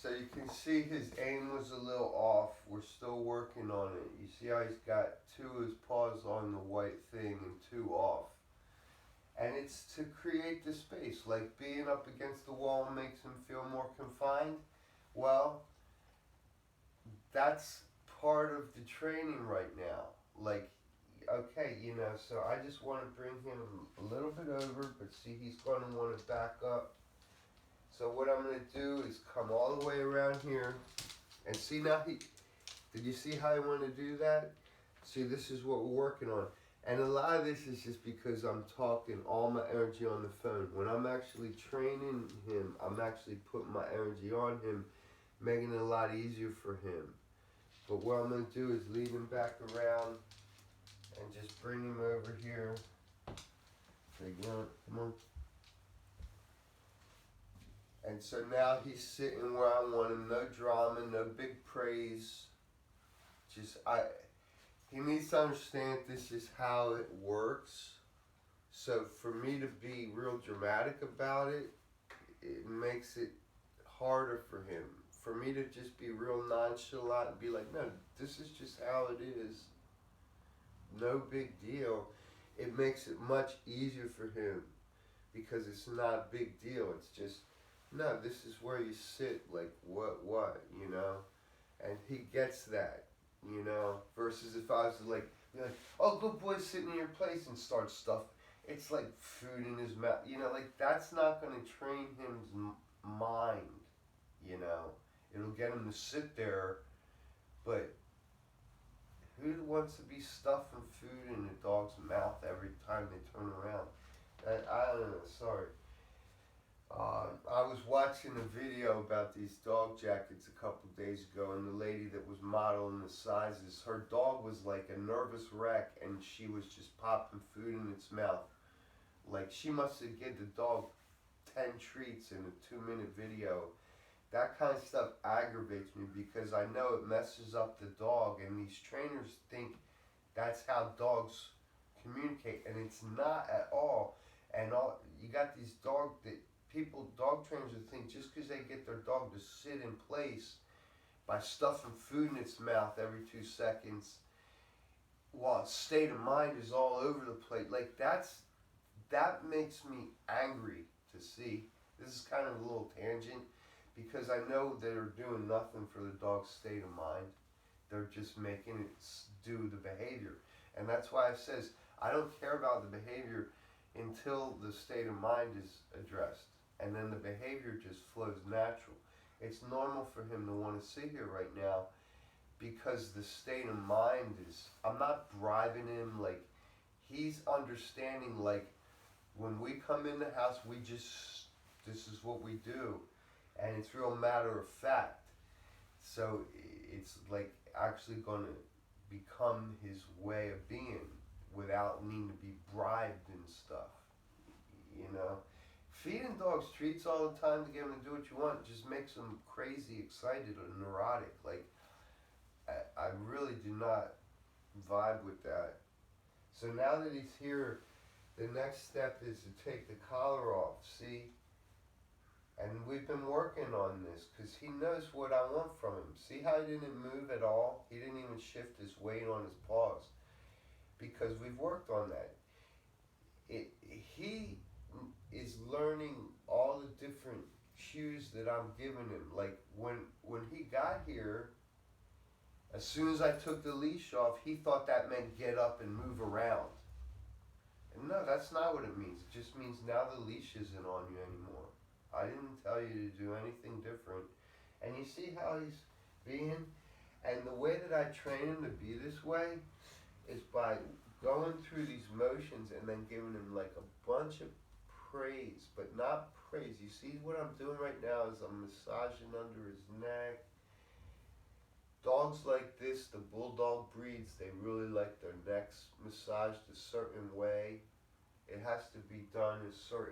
So you can see his aim was a little off. We're still working on it. You see how he's got two of his paws on the white thing and two off. And it's to create the space, like being up against the wall makes him feel more confined. Well, that's part of the training right now. Like, okay, so I just want to bring him a little bit over, but see, he's going to want to back up. So what I'm going to do is come all the way around here, and see now did you see how I want to do that? See, this is what we're working on. And a lot of this is just because I'm talking all my energy on the phone. When I'm actually training him, I'm actually putting my energy on him, making it a lot easier for him. But what I'm going to do is lead him back around and just bring him over here. Say, come on. And so now he's sitting where I want him. No drama, no big praise. He needs to understand this is how it works. So for me to be real dramatic about it, it makes it harder for him. For me to just be real nonchalant and be like, no, this is just how it is. No big deal. It makes it much easier for him because it's not a big deal. It's just, no, this is where you sit, like what, and he gets that, versus if I was to like, be like, oh, good boy, sit in your place and start stuff. It's like food in his mouth, like that's not going to train his mind, it'll get him to sit there, but who wants to be stuffing food in a dog's mouth every time they turn around? I don't know, sorry. I was watching a video about these dog jackets a couple days ago, and the lady that was modeling the sizes, her dog was like a nervous wreck, and she was just popping food in its mouth. Like, she must have given the dog 10 treats in a 2-minute video. That kind of stuff aggravates me because I know it messes up the dog, and these trainers think that's how dogs communicate, and it's not at all. And you got these dog trainers that think just because they get their dog to sit in place by stuffing food in its mouth every 2 seconds, while its state of mind is all over the place, like that makes me angry to see. This is kind of a little tangent because I know they're doing nothing for the dog's state of mind. They're just making it do the behavior. And that's why it says I don't care about the behavior until the state of mind is addressed. And then the behavior just flows natural. It's normal for him to want to sit here right now because the state of mind is, I'm not bribing him, like he's understanding, like when we come in the house, this is what we do. And it's real matter of fact. So it's like actually going to become his way of being without needing to be bribed and stuff, Feeding dogs treats all the time to get them to do what you want just makes them crazy, excited, or neurotic. Like, I really do not vibe with that. So now that he's here, the next step is to take the collar off, see? And we've been working on this because he knows what I want from him. See how he didn't move at all? He didn't even shift his weight on his paws because we've worked on that. He is learning all the different cues that I'm giving him. Like when he got here, as soon as I took the leash off, he thought that meant get up and move around. And no, that's not what it means. It just means now the leash isn't on you anymore. I didn't tell you to do anything different. And you see how he's being? And the way that I train him to be this way is by going through these motions and then giving him like a bunch of praise, but not praise. You see what I'm doing right now is I'm massaging under his neck. Dogs like this, the bulldog breeds, they really like their necks massaged a certain way. It has to be done a certain